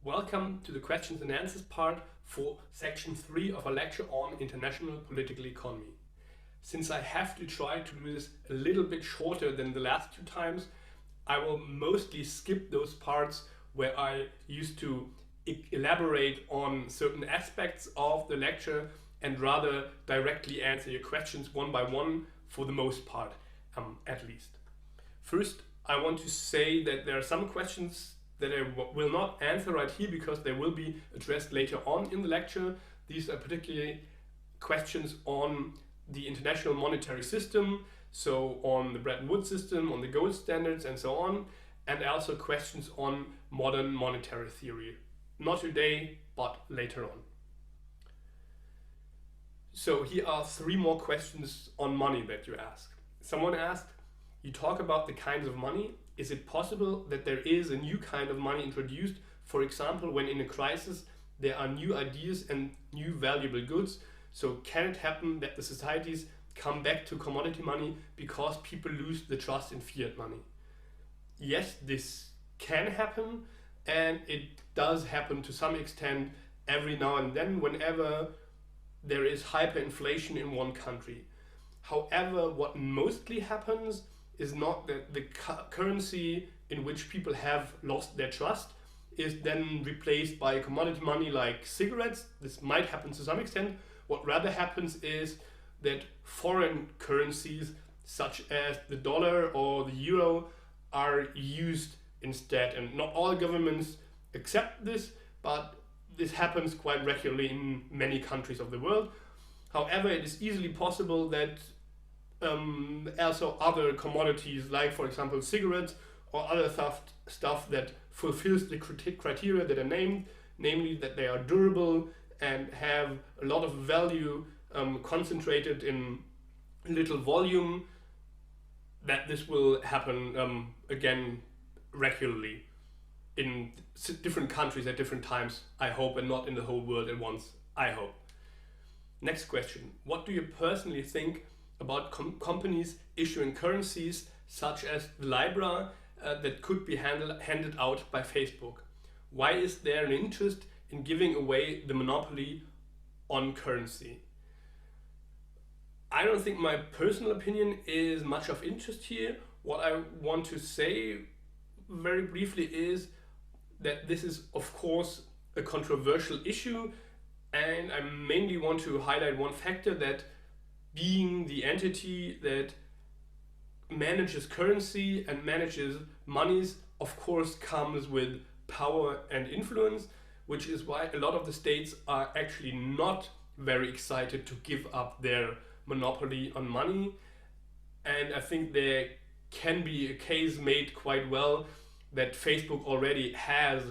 Welcome to the questions and answers part for section 3 of a lecture on international political economy. Since I have to try to do this a little bit shorter than the last two times, I will mostly skip those parts where I used to elaborate on certain aspects of the lecture and rather directly answer your questions one by one for the most part, at least. First, I want to say that there are some questions that I will not answer right here because they will be addressed later on in the lecture. These are particularly questions on the international monetary system, so on the Bretton Woods system, on the gold standards and so on, and also questions on modern monetary theory. Not today, but later on. So here are three more questions on money that you asked. Someone asked, you talk about the kinds of money. Is it possible that there is a new kind of money introduced, for example, when in a crisis there are new ideas and new valuable goods? So can it happen that the societies come back to commodity money because people lose the trust in fiat money? Yes, this can happen, and it does happen to some extent every now and then whenever there is hyperinflation in one country. However, what mostly happens is not that the currency in which people have lost their trust is then replaced by commodity money like cigarettes. This might happen to some extent. What rather happens is that foreign currencies such as the dollar or the euro are used instead. And not all governments accept this, but this happens quite regularly in many countries of the world. However, it is easily possible that also other commodities like, for example, cigarettes or other stuff that fulfills the criteria that are named, namely that they are durable and have a lot of value concentrated in little volume, that this will happen again regularly in different countries at different times, I hope, and not in the whole world at once, I hope. Next question. What do you personally think about companies issuing currencies such as the Libra that could be handed out by Facebook? Why is there an interest in giving away the monopoly on currency? I don't think my personal opinion is much of interest here. What I want to say very briefly is that this is, of course, a controversial issue, and I mainly want to highlight one factor, that being the entity that manages currency and manages monies, of course, comes with power and influence, which is why a lot of the states are actually not very excited to give up their monopoly on money. And I think there can be a case made quite well that Facebook already has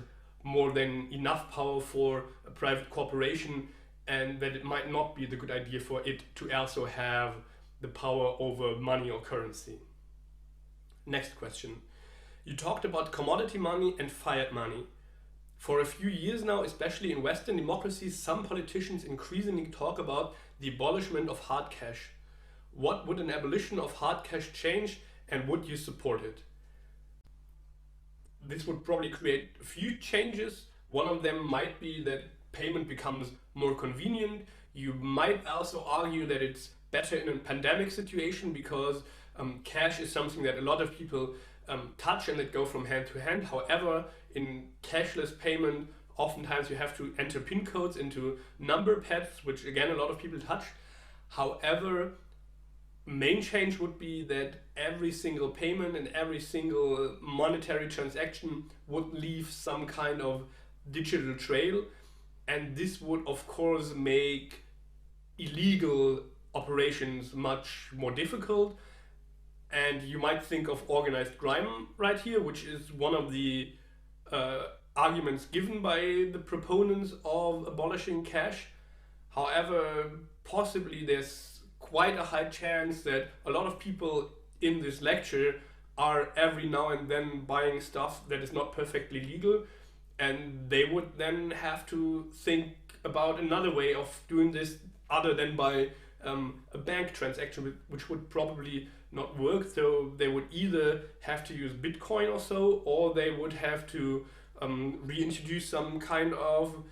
more than enough power for a private corporation, and that it might not be the good idea for it to also have the power over money or currency. Next question. You talked about commodity money and fiat money. For a few years now, especially in Western democracies, some politicians increasingly talk about the abolishment of hard cash. What would an abolition of hard cash change, and would you support it? This would probably create a few changes. One of them might be that payment becomes more convenient. You might also argue that it's better in a pandemic situation because cash is something that a lot of people touch and that go from hand to hand. However, in cashless payment, oftentimes you have to enter PIN codes into number pads, which again a lot of people touch. However, main change would be that every single payment and every single monetary transaction would leave some kind of digital trail. And this would, of course, make illegal operations much more difficult. And you might think of organized crime right here, which is one of the arguments given by the proponents of abolishing cash. However, possibly there's quite a high chance that a lot of people in this lecture are every now and then buying stuff that is not perfectly legal. And they would then have to think about another way of doing this other than by a bank transaction, which would probably not work. So they would either have to use Bitcoin or so, or they would have to reintroduce some kind of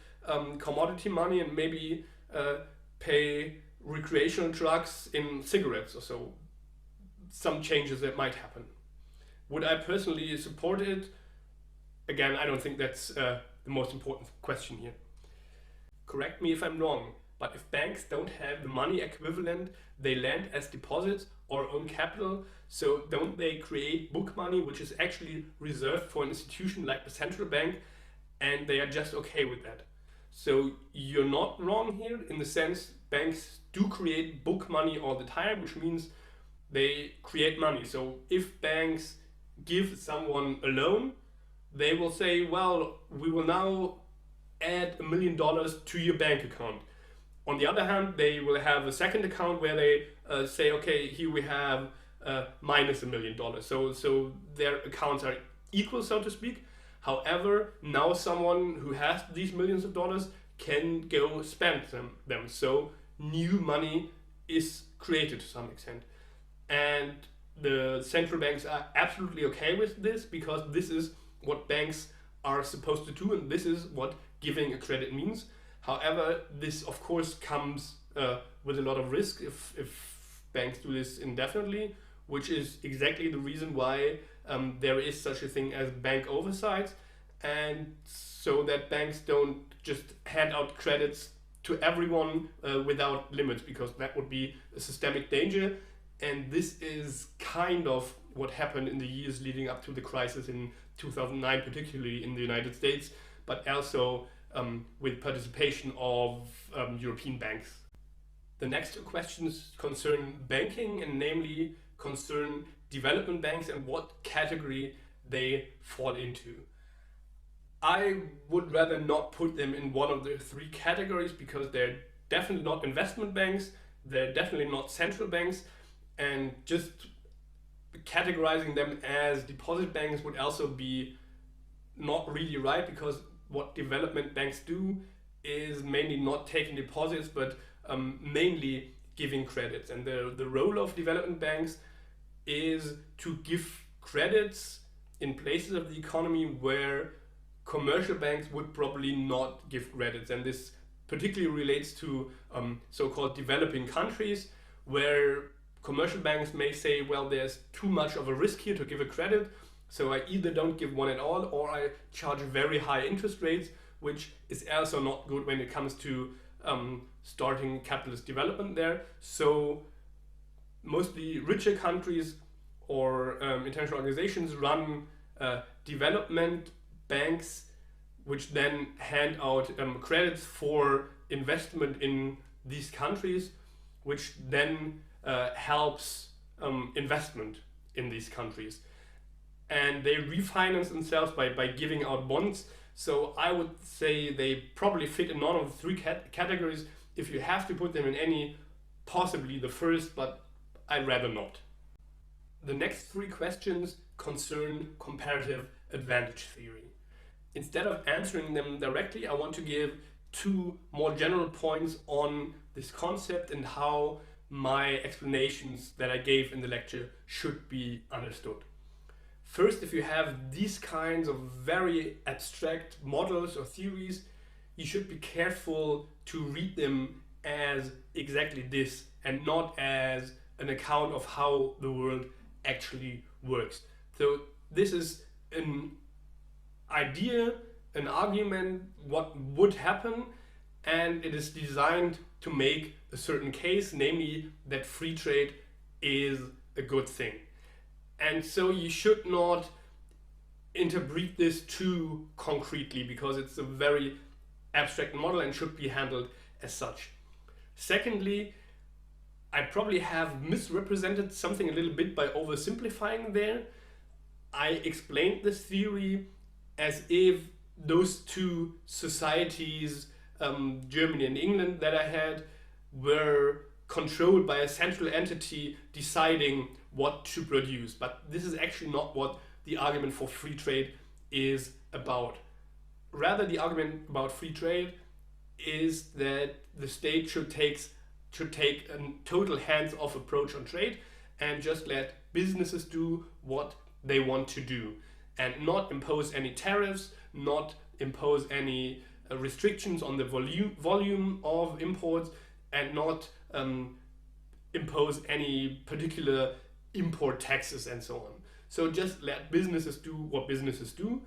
commodity money and maybe pay recreational drugs in cigarettes or so. Some changes that might happen. Would I personally support it? Again, I don't think that's the most important question here. Correct me if I'm wrong, but if banks don't have the money equivalent they lend as deposits or own capital, so don't they create book money, which is actually reserved for an institution like the central bank, and they are just okay with that? So you're not wrong here in the sense banks do create book money all the time, which means they create money. So if banks give someone a loan, they will say, well, we will now add $1 million to your bank account. On the other hand, they will have a second account where they say, okay, here we have minus $1 million. So their accounts are equal, so to speak. However, now someone who has these millions of dollars can go spend them. So new money is created to some extent. And the central banks are absolutely okay with this because this is what banks are supposed to do and this is what giving a credit means. However, this of course comes with a lot of risk if banks do this indefinitely, which is exactly the reason why there is such a thing as bank oversight, and so that banks don't just hand out credits to everyone without limits, because that would be a systemic danger. And this is kind of what happened in the years leading up to the crisis in 2009, particularly in the United States, but also with participation of European banks. The next two questions concern banking, and namely concern development banks and what category they fall into. I would rather not put them in one of the three categories because they're definitely not investment banks, they're definitely not central banks, and just categorizing them as deposit banks would also be not really right, because what development banks do is mainly not taking deposits but mainly giving credits, and the role of development banks is to give credits in places of the economy where commercial banks would probably not give credits, and this particularly relates to so-called developing countries where commercial banks may say, well, there's too much of a risk here to give a credit, so I either don't give one at all or I charge very high interest rates, which is also not good when it comes to starting capitalist development there. So mostly richer countries or international organizations run development banks, which then hand out credits for investment in these countries, which then helps investment in these countries. And they refinance themselves by giving out bonds. So I would say they probably fit in none of the three categories. If you have to put them in any, possibly the first, but I'd rather not. The next three questions concern comparative advantage theory. Instead of answering them directly, I want to give two more general points on this concept and how my explanations that I gave in the lecture should be understood. First, if you have these kinds of very abstract models or theories, you should be careful to read them as exactly this and not as an account of how the world actually works. So this is an idea, an argument, what would happen, and it is designed to make a certain case, namely that free trade is a good thing. And so you should not interpret this too concretely because it's a very abstract model and should be handled as such. Secondly, I probably have misrepresented something a little bit by oversimplifying there. I explained this theory as if those two societies, Germany and England, that I had, were controlled by a central entity deciding what to produce. But this is actually not what the argument for free trade is about. Rather, the argument about free trade is that the state should take a total hands-off approach on trade and just let businesses do what they want to do and not impose any tariffs, not impose any restrictions on the volume of imports, and not impose any particular import taxes and so on. So just let businesses do what businesses do,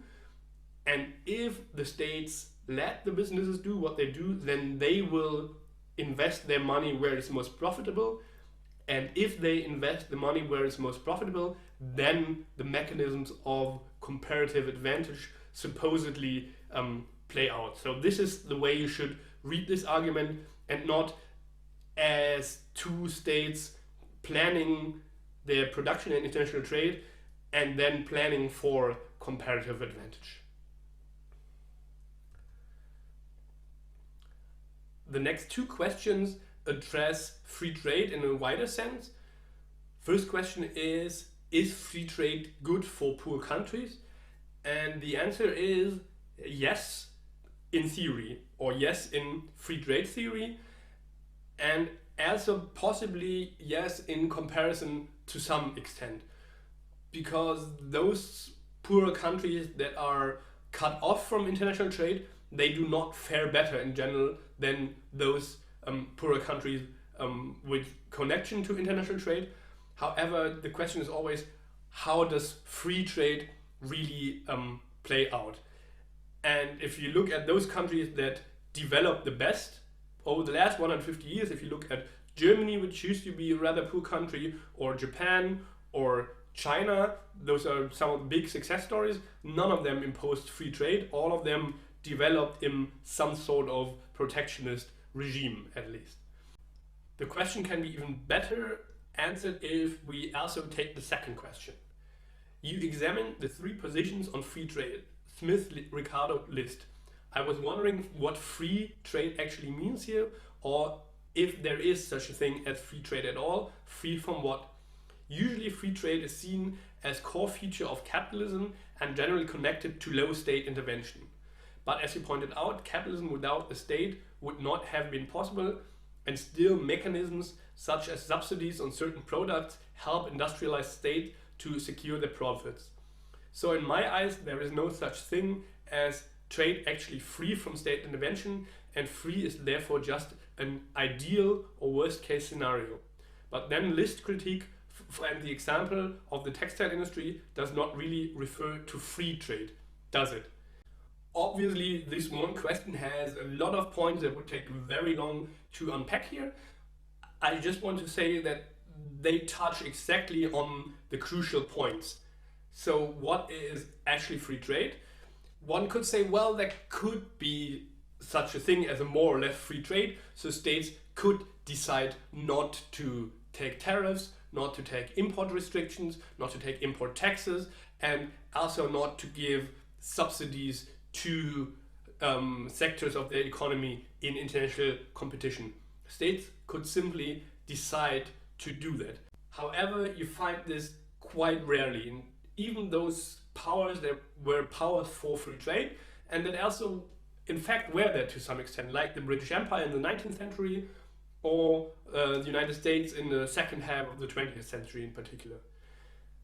and if the states let the businesses do what they do, then they will invest their money where it's most profitable. And if they invest the money where it's most profitable, then the mechanisms of comparative advantage supposedly play out. So this is the way you should read this argument, and not as two states planning their production and international trade and then planning for comparative advantage. The next two questions address free trade in a wider sense. First question is free trade good for poor countries? And the answer is yes, in theory, or yes, in free trade theory, and also possibly yes in comparison to some extent, because those poorer countries that are cut off from international trade, they do not fare better in general than those poorer countries with connection to international trade. However, the question is always, how does free trade really play out? And if you look at those countries that develop the best over the last 150 years, if you look at Germany, which used to be a rather poor country, or Japan, or China, those are some of the big success stories. None of them imposed free trade. All of them developed in some sort of protectionist regime, at least. The question can be even better answered if we also take the second question. You examine the three positions on free trade, Smith-Ricardo list. I was wondering what free trade actually means here, or if there is such a thing as free trade at all. Free from what? Usually free trade is seen as core feature of capitalism and generally connected to low state intervention. But as you pointed out, capitalism without the state would not have been possible, and still mechanisms such as subsidies on certain products help industrialized states to secure their profits. So in my eyes, there is no such thing as trade actually free from state intervention, and free is therefore just an ideal or worst case scenario. But then list critique and the example of the textile industry does not really refer to free trade, does it? Obviously, this one question has a lot of points that would take very long to unpack here. I just want to say that they touch exactly on the crucial points. So what is actually free trade? One could say, well, there could be such a thing as a more or less free trade. So states could decide not to take tariffs, not to take import restrictions, not to take import taxes, and also not to give subsidies to sectors of their economy in international competition. States could simply decide to do that. However, you find this quite rarely in even those powers that were powers for free trade, and that also in fact were there to some extent, like the British Empire in the 19th century, or the United States in the second half of the 20th century in particular.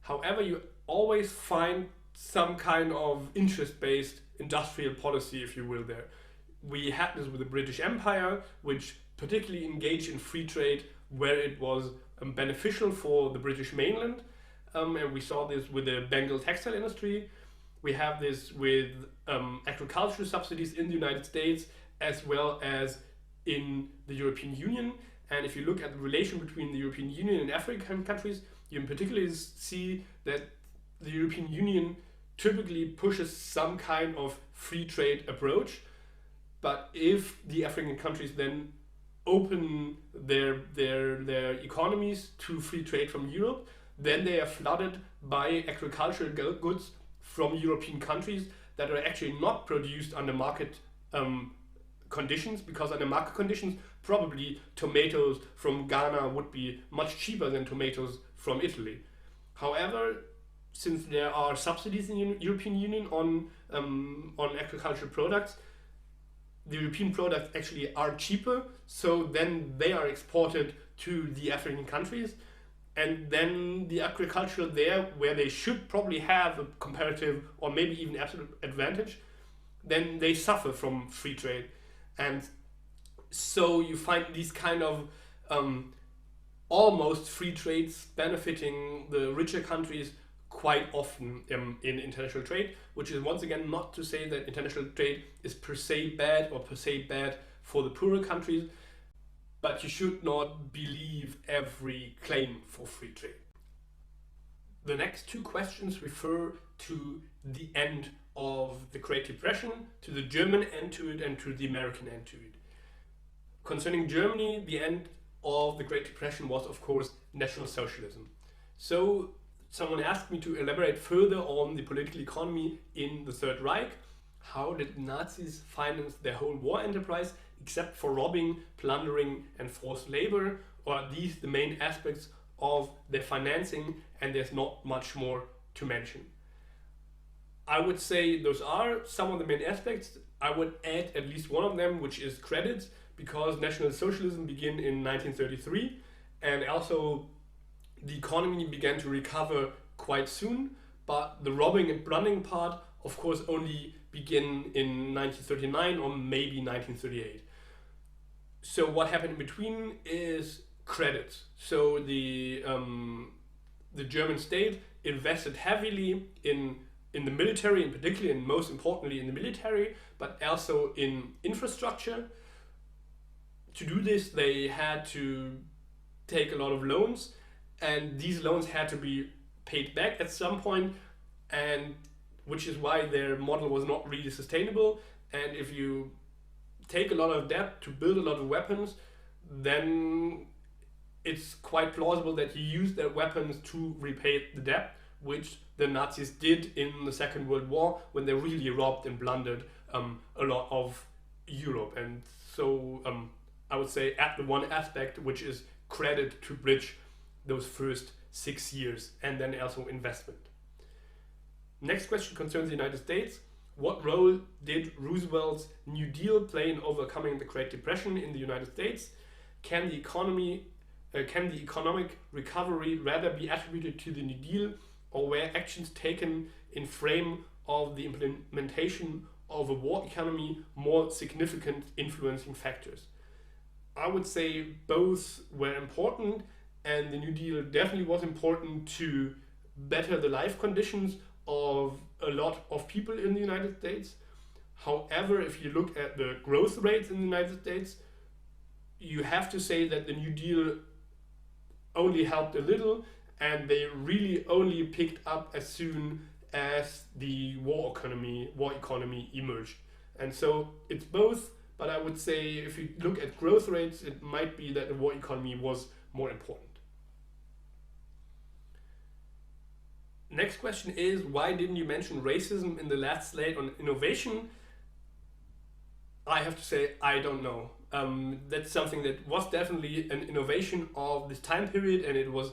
However, you always find some kind of interest-based industrial policy, if you will, there. We had this with the British Empire, which particularly engaged in free trade where it was beneficial for the British mainland, and we saw this with the Bengal textile industry. We have this with agricultural subsidies in the United States as well as in the European Union. And if you look at the relation between the European Union and African countries, you in particular see that the European Union typically pushes some kind of free trade approach. But if the African countries then open their economies to free trade from Europe, then they are flooded by agricultural goods from European countries that are actually not produced under market conditions, because under market conditions probably tomatoes from Ghana would be much cheaper than tomatoes from Italy. However, since there are subsidies in the European Union on agricultural products, the European products actually are cheaper, so then they are exported to the African countries, and then the agriculture there, where they should probably have a comparative or maybe even absolute advantage, then they suffer from free trade. And so you find these kind of almost free trades benefiting the richer countries quite often in international trade, which is once again not to say that international trade is per se bad or per se bad for the poorer countries, but you should not believe every claim for free trade. The next two questions refer to the end of the Great Depression, to the German end to it and to the American end to it. Concerning Germany, the end of the Great Depression was, of course, National Socialism. So someone asked me to elaborate further on the political economy in the Third Reich. How did Nazis finance their whole war enterprise except for robbing, plundering and forced labor? Or are these the main aspects of their financing, and there's not much more to mention? I would say those are some of the main aspects. I would add at least one of them, which is credits, because National Socialism began in 1933, and also the economy began to recover quite soon, but the robbing and plundering part, of course, only began in 1939 or maybe 1938. So what happened in between is credits. So the German state invested heavily in the military, and particularly and most importantly in the military, but also in infrastructure. To do this, they had to take a lot of loans, and these loans had to be paid back at some point, and which is why their model was not really sustainable. And if you take a lot of debt to build a lot of weapons, then it's quite plausible that you use their weapons to repay the debt, which the Nazis did in the Second World War when they really robbed and plundered a lot of Europe. And so I would say add the one aspect, which is credit to bridge those first 6 years, and then also investment. Next question concerns the United States. What role did Roosevelt's New Deal play in overcoming the Great Depression in the United States? Can the economic recovery rather be attributed to the New Deal, or were actions taken in frame of the implementation of a war economy more significant influencing factors? I would say both were important, and the New Deal definitely was important to better the life conditions of a lot of people in the United States. However, if you look at the growth rates in the United States, you have to say that the New Deal only helped a little, and they really only picked up as soon as the war economy emerged. And so it's both, but I would say if you look at growth rates, it might be that the war economy was more important. Next question is, why didn't you mention racism in the last slide on innovation? I have to say, I don't know. That's something that was definitely an innovation of this time period, and it was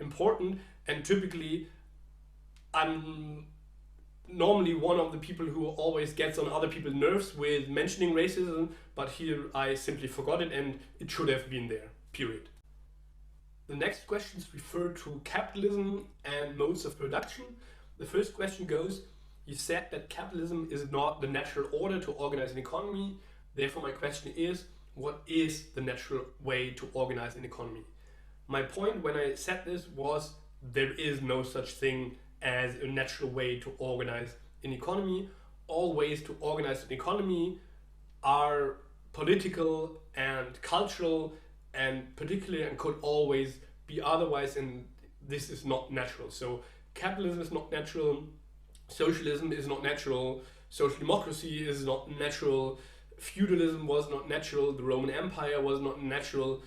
important. And typically, I'm normally one of the people who always gets on other people's nerves with mentioning racism, but here I simply forgot it, and it should have been there, period. The next questions refer to capitalism and modes of production. The first question goes, you said that capitalism is not the natural order to organize an economy. Therefore, my question is, what is the natural way to organize an economy? My point when I said this was, there is no such thing as a natural way to organize an economy. All ways to organize an economy are political and cultural, and particularly, and could always be otherwise, and this is not natural. So capitalism is not natural, socialism is not natural, social democracy is not natural, feudalism was not natural, the Roman Empire was not natural,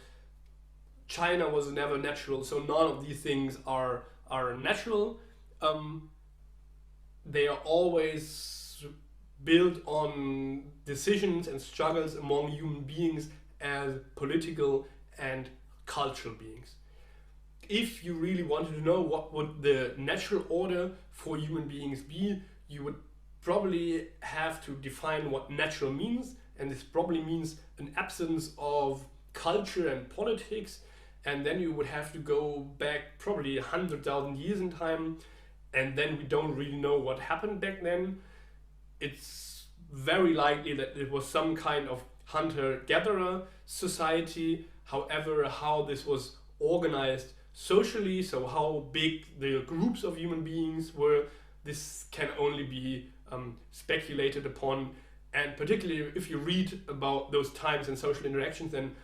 China was never natural, so none of these things are natural. They are always built on decisions and struggles among human beings as political and cultural beings. If you really wanted to know what would the natural order for human beings be, you would probably have to define what natural means, and this probably means an absence of culture and politics, and then you would have to go back probably 100,000 years in time, and then we don't really know what happened back then. It's very likely that it was some kind of hunter-gatherer society. However, how this was organized socially, so how big the groups of human beings were, this can only be speculated upon. And particularly if you read about those times and social interactions, then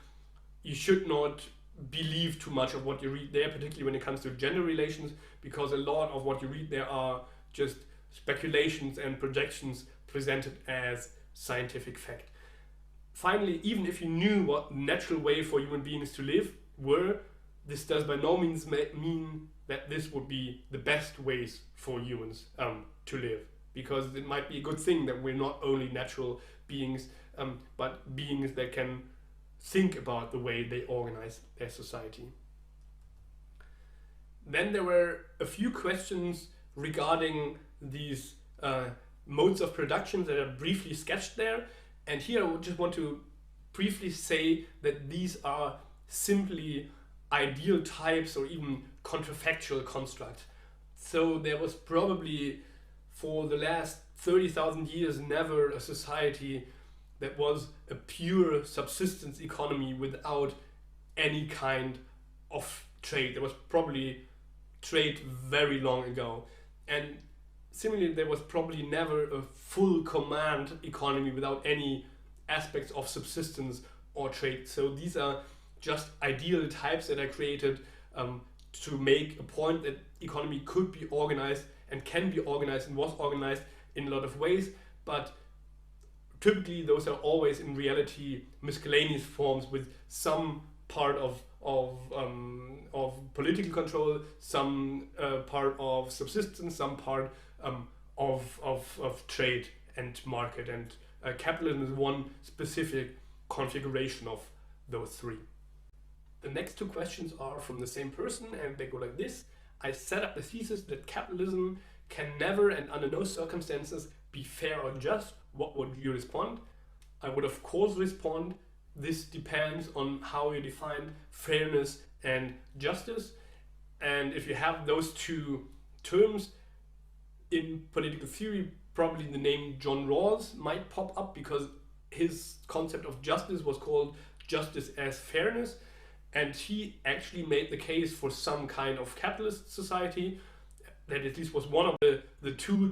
you should not believe too much of what you read there, particularly when it comes to gender relations, because a lot of what you read there are just speculations and projections presented as scientific fact. Finally, even if you knew what the natural way for human beings to live were, this does by no means mean that this would be the best ways for humans to live, because it might be a good thing that we're not only natural beings, but beings that can think about the way they organize their society. Then there were a few questions regarding these modes of production that are briefly sketched there. And here I would just want to briefly say that these are simply ideal types or even counterfactual constructs. So there was probably for the last 30,000 years never a society that was a pure subsistence economy without any kind of trade. There was probably trade very long ago. And similarly, there was probably never a full command economy without any aspects of subsistence or trade. So these are just ideal types that are created to make a point that economy could be organized and can be organized and was organized in a lot of ways, but typically those are always in reality miscellaneous forms with some part of political control, some part of subsistence, some part of trade and market, and capitalism is one specific configuration of those three. The next two questions are from the same person, and they go like this. I set up the thesis that capitalism can never and under no circumstances be fair or just. What would you respond? I would of course respond, this depends on how you define fairness and justice. And if you have those two terms in political theory, probably the name John Rawls might pop up, because his concept of justice was called justice as fairness. And he actually made the case for some kind of capitalist society that at least was one of the two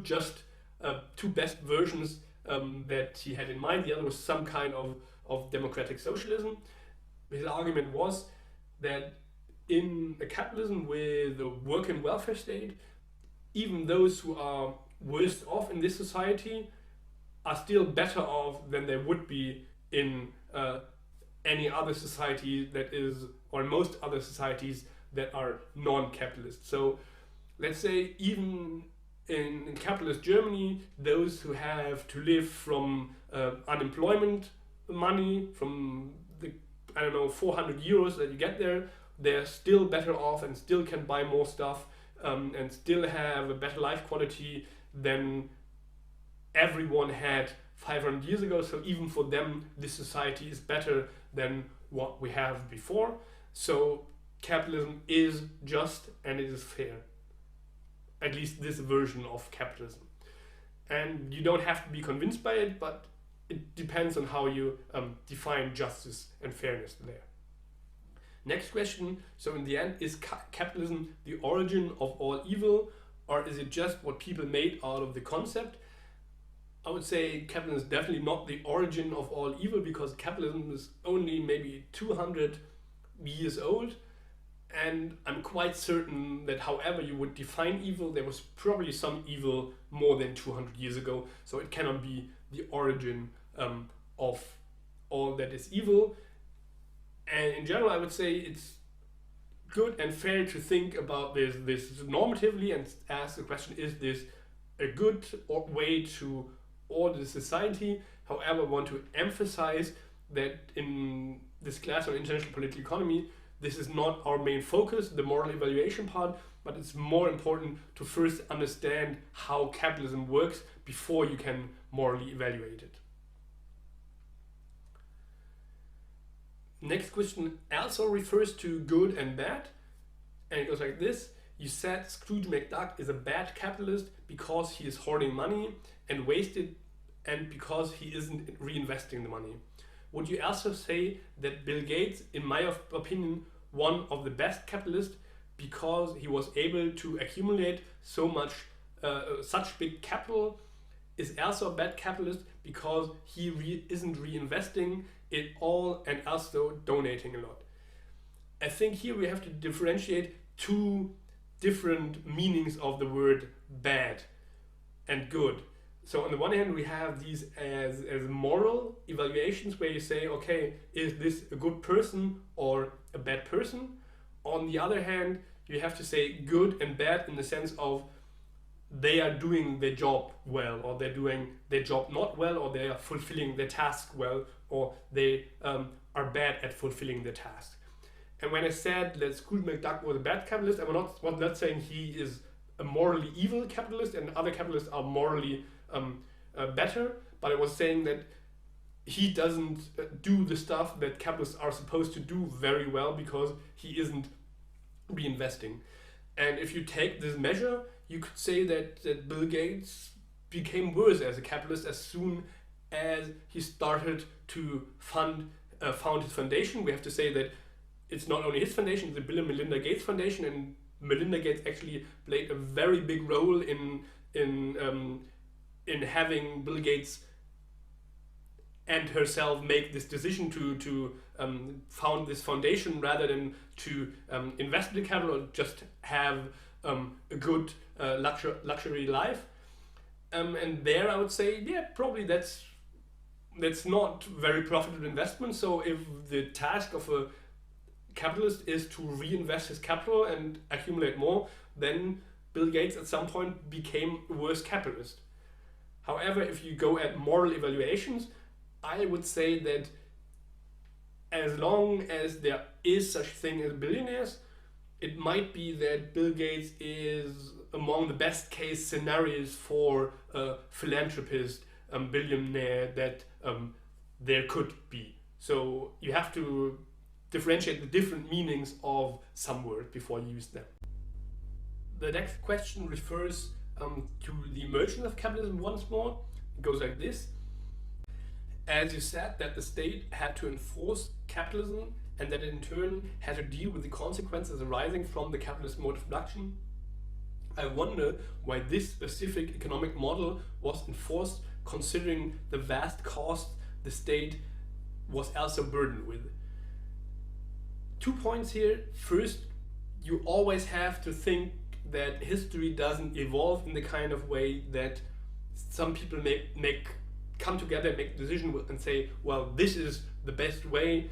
best versions that he had in mind. The other was some kind of democratic socialism. His argument was that in a capitalism with a work and welfare state, even those who are worst off in this society are still better off than they would be in any other society that is, or most other societies that are non-capitalist. So let's say even in capitalist Germany, those who have to live from unemployment money, from the, 400 euros that you get there, they're still better off and still can buy more stuff and still have a better life quality than everyone had 500 years ago. So even for them, this society is better than what we have before. So capitalism is just and it is fair. At least this version of capitalism. And you don't have to be convinced by it, but it depends on how you define justice and fairness there. Next question, so in the end, is capitalism the origin of all evil, or is it just what people made out of the concept? I would say capitalism is definitely not the origin of all evil, because capitalism is only maybe 200 years old. And I'm quite certain that however you would define evil, there was probably some evil more than 200 years ago. So it cannot be the origin of all that is evil. And in general, I would say it's good and fair to think about this normatively and ask the question, is this a good way to order society? However, I want to emphasize that in this class on international political economy, this is not our main focus, the moral evaluation part, but it's more important to first understand how capitalism works before you can morally evaluate it. Next question also refers to good and bad, and it goes like this. You said Scrooge McDuck is a bad capitalist because he is hoarding money and wasted and because he isn't reinvesting the money. Would you also say that Bill Gates, in my opinion, one of the best capitalists because he was able to accumulate such big capital, is also a bad capitalist because he isn't reinvesting it all and also donating a lot? I think here we have to differentiate two different meanings of the word bad and good. So on the one hand, we have these as moral evaluations where you say, okay, is this a good person or a bad person? On the other hand, you have to say good and bad in the sense of they are doing their job well, or they're doing their job not well, or they are fulfilling their task well, or they are bad at fulfilling their task. And when I said that Scrooge McDuck was a bad capitalist, I was not saying he is a morally evil capitalist and other capitalists are morally better, but I was saying that he doesn't do the stuff that capitalists are supposed to do very well because he isn't reinvesting. And if you take this measure, you could say that Bill Gates became worse as a capitalist as soon as he started to found his foundation. We have to say that it's not only his foundation, it's the Bill and Melinda Gates Foundation, and Melinda Gates actually played a very big role in having Bill Gates and herself make this decision to found this foundation rather than to invest in the capital or just have a good luxury life. And there I would say, yeah, probably that's not very profitable investment. So if the task of a capitalist is to reinvest his capital and accumulate more, then Bill Gates at some point became a worse capitalist. However, if you go at moral evaluations, I would say that as long as there is such thing as billionaires, it might be that Bill Gates is among the best case scenarios for a philanthropist, billionaire that there could be. So you have to differentiate the different meanings of some words before you use them. The next question refers to the emergence of capitalism once more. It goes like this. As you said that the state had to enforce capitalism and that it in turn had to deal with the consequences arising from the capitalist mode of production, I wonder why this specific economic model was enforced considering the vast costs the state was also burdened with. 2 points here. First, you always have to think that history doesn't evolve in the kind of way that some people come together, make a decision and say, well, this is the best way,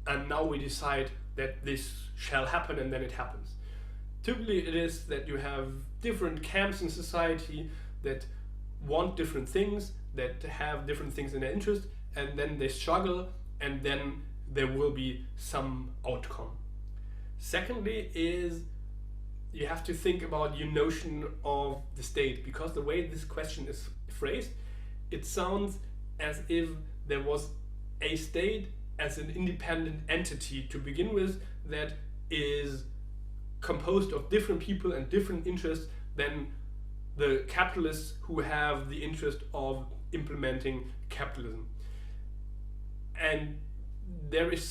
and now we decide that this shall happen, and then it happens. Typically it is that you have different camps in society that want different things, that have different things in their interest, and then they struggle, and then there will be some outcome. Secondly is you have to think about your notion of the state, because the way this question is phrased, it sounds as if there was a state as an independent entity to begin with that is composed of different people and different interests than the capitalists who have the interest of implementing capitalism. And it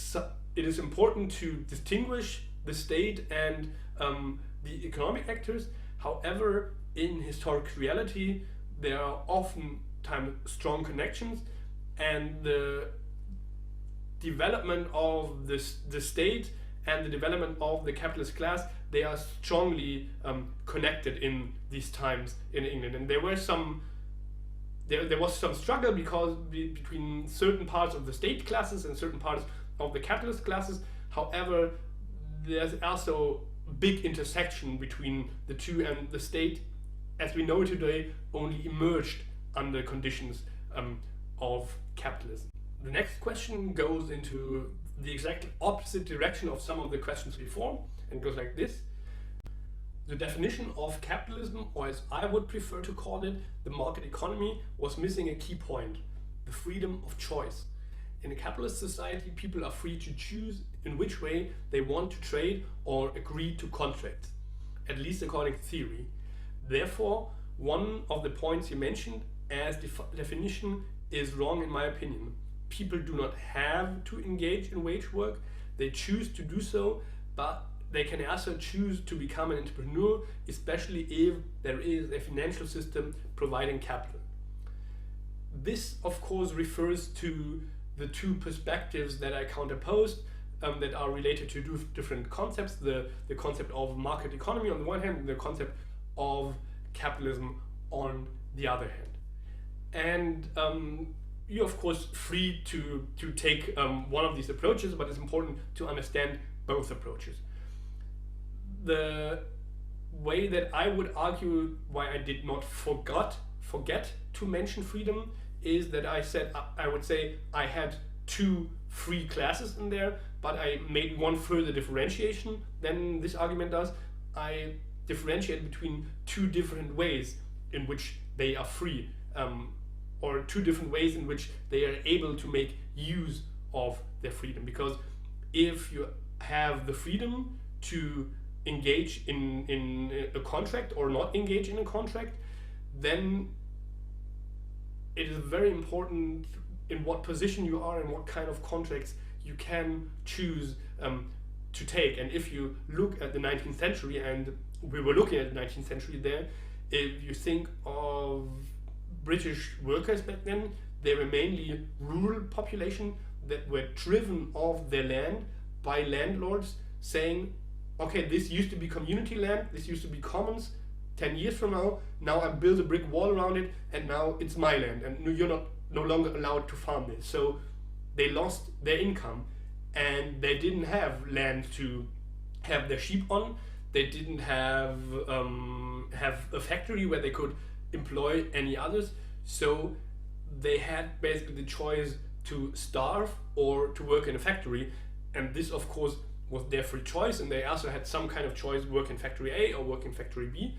is important to distinguish the state and the economic actors. However, in historic reality, there are oftentimes strong connections, and the development of the state and the development of the capitalist class, they are strongly connected in these times in England. And there was some struggle between certain parts of the state classes and certain parts of the capitalist classes. However, there's also a big intersection between the two, and the state, as we know today, only emerged under conditions of capitalism. The next question goes into the exact opposite direction of some of the questions before, and goes like this. The definition of capitalism, or as I would prefer to call it, the market economy, was missing a key point: the freedom of choice. In a capitalist society, people are free to choose in which way they want to trade or agree to contracts, at least according to theory. Therefore, one of the points you mentioned as definition is wrong in my opinion. People do not have to engage in wage work. They choose to do so, but they can also choose to become an entrepreneur, especially if there is a financial system providing capital. This, of course, refers to the two perspectives that I counterposed, that are related to different concepts, the concept of market economy on the one hand, and the concept of capitalism on the other hand. And you're of course free to take one of these approaches, but it's important to understand both approaches. The way that I would argue why I did not forget to mention freedom is that I would say I had two free classes in there, but I made one further differentiation than this argument does. I differentiate between two different ways in which they are free, or two different ways in which they are able to make use of their freedom. Because if you have the freedom to engage in a contract or not engage in a contract, then it is very important in what position you are and what kind of contracts you can choose to take. And if you look at the 19th century, and we were looking at the 19th century there, if you think of British workers back then, they were mainly rural population that were driven off their land by landlords saying, okay, this used to be community land, this used to be commons. 10 years from now I build a brick wall around it, and now it's my land, and you're no longer allowed to farm this. So they lost their income, and they didn't have land to have their sheep on. They didn't have a factory where they could employ any others. So they had basically the choice to starve or to work in a factory, and this of course was their free choice, and they also had some kind of choice, work in factory A or work in factory B.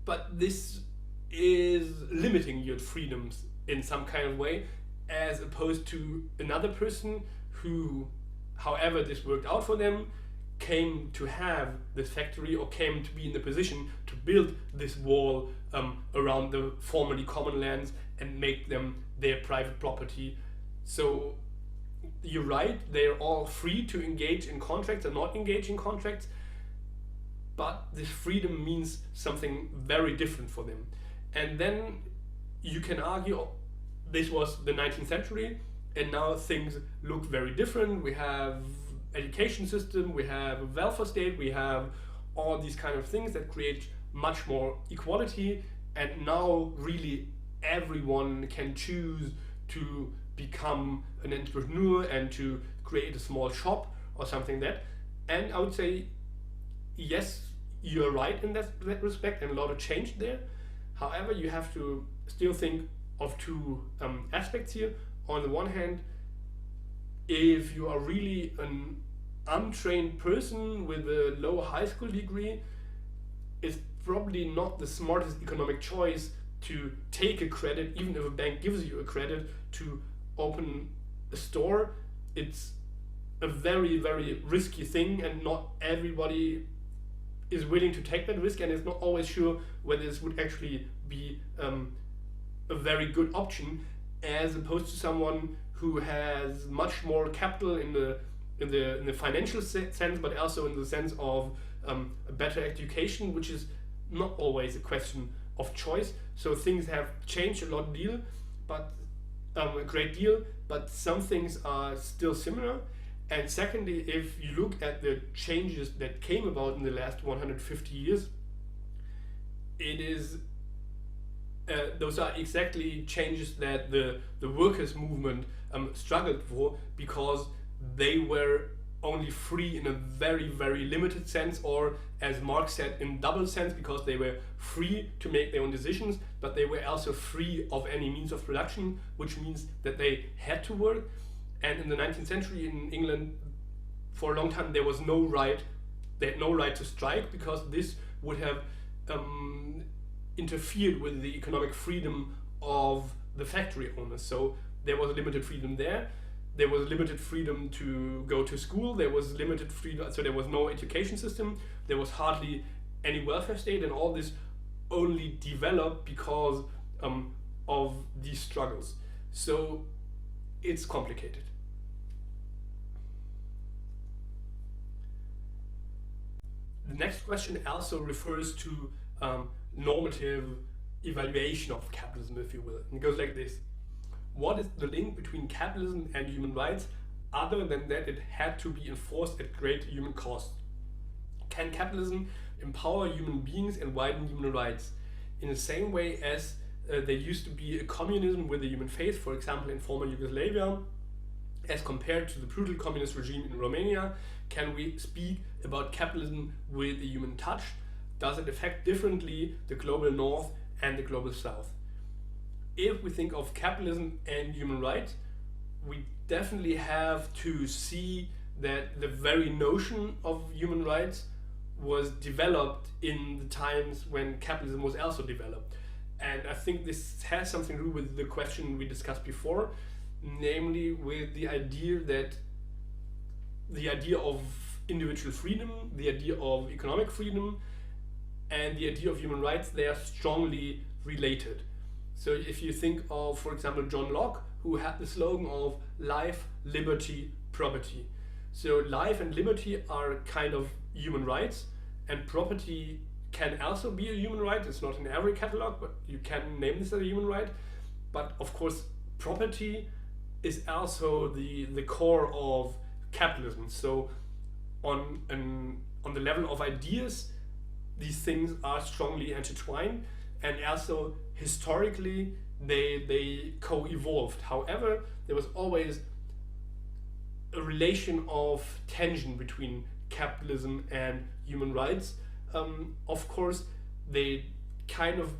But this is limiting your freedoms in some kind of way, as opposed to another person who, however this worked out for them, came to have this factory or came to be in the position to build this wall around the formerly common lands and make them their private property. So you're right, they're all free to engage in contracts and not engage in contracts, but this freedom means something very different for them. And then you can argue this was the 19th century, and now things look very different. We have education system, we have a welfare state, we have all these kind of things that create much more equality, and now really everyone can choose to become an entrepreneur and to create a small shop or something like that. And I would say, yes, you're right in that respect, and a lot of change there. However, you have to still think of two aspects here. On the one hand, if you are really an untrained person with a low high school degree, it's probably not the smartest economic choice to take a credit, even if a bank gives you a credit, to open a store. It's a very, very risky thing, and not everybody is willing to take that risk, and is not always sure whether this would actually be a very good option, as opposed to someone who has much more capital in the financial sense, but also in the sense of a better education, which is not always a question of choice. So things have changed a great deal, but some things are still similar. And secondly, if you look at the changes that came about in the last 150 years, it is those are exactly changes that the workers' movement struggled for, because they were only free in a very, very limited sense, or as Marx said, in double sense, because they were free to make their own decisions, but they were also free of any means of production, which means that they had to work. And in the 19th century in England, for a long time, there was no right, they had no right to strike, because this would have interfered with the economic freedom of the factory owners. So there was limited freedom there. There was limited freedom to go to school. There was limited freedom, so there was no education system. There was hardly any welfare state, and all this only developed because of these struggles. So it's complicated. The next question also refers to normative evaluation of capitalism, if you will. And it goes like this. What is the link between capitalism and human rights, other than that it had to be enforced at great human cost? Can capitalism empower human beings and widen human rights in the same way as there used to be a communism with a human face, for example in former Yugoslavia, as compared to the brutal communist regime in Romania? Can we speak about capitalism with a human touch? Does it affect differently the global north and the global south? If we think of capitalism and human rights, we definitely have to see that the very notion of human rights was developed in the times when capitalism was also developed. And I think this has something to do with the question we discussed before, namely with the idea of individual freedom, the idea of economic freedom, and the idea of human rights, they are strongly related. So if you think of, for example, John Locke, who had the slogan of life, liberty, property. So life and liberty are kind of human rights, and property can also be a human right. It's not in every catalog, but you can name this as a human right. But of course, property is also the core of capitalism. So on the level of ideas, these things are strongly intertwined, and also historically they co-evolved. However, there was always a relation of tension between capitalism and human rights. Of course, they kind of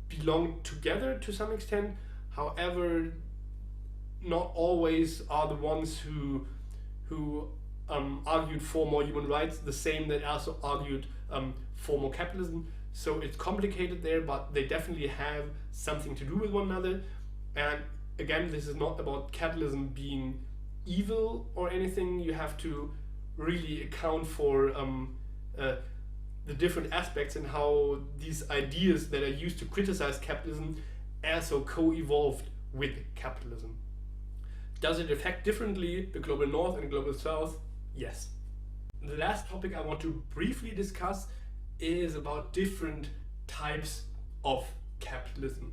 belong together to some extent. However, not always are the ones who argued for more human rights the same that also argued for more capitalism. So it's complicated there, but they definitely have something to do with one another. And again, this is not about capitalism being evil or anything. You have to really account for the different aspects and how these ideas that are used to criticize capitalism also co-evolved with capitalism. Does it affect differently the global north and global south? Yes. The last topic I want to briefly discuss is about different types of capitalism.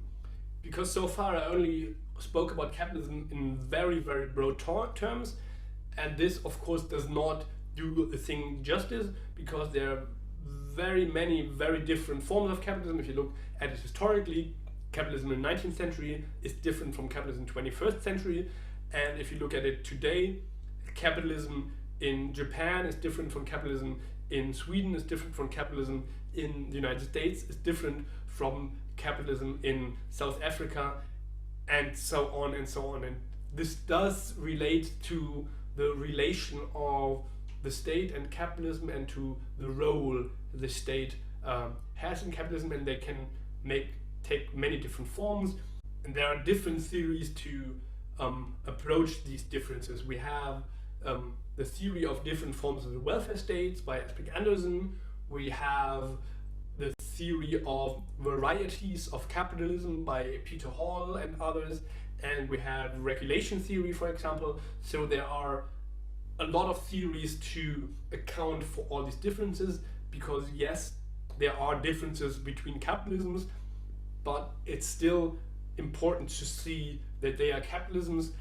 Because so far I only spoke about capitalism in very, very broad terms, and this of course does not do the thing justice, because there are very many very different forms of capitalism. If you look at it historically, capitalism in the 19th century is different from capitalism in the 21st century, and if you look at it today, capitalism in Japan is different from capitalism in Sweden, is different from capitalism in the United States, is different from capitalism in South Africa, and so on and so on. And this does relate to the relation of the state and capitalism, and to the role the state has in capitalism, and they can take many different forms. And there are different theories to approach these differences. We have the theory of different forms of the welfare states by Aspect Anderson. We have the theory of varieties of capitalism by Peter Hall and others, and we have regulation theory, for example. So there are a lot of theories to account for all these differences, because yes, there are differences between capitalisms, but it's still important to see that they are capitalisms,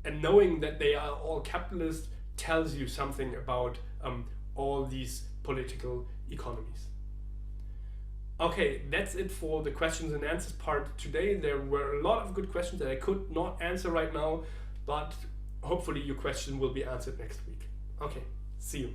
and knowing that they are all capitalist tells you something about all these political economies. Okay, that's it for the questions and answers part today. There were a lot of good questions that I could not answer right now, but hopefully your question will be answered next week. Okay, see you.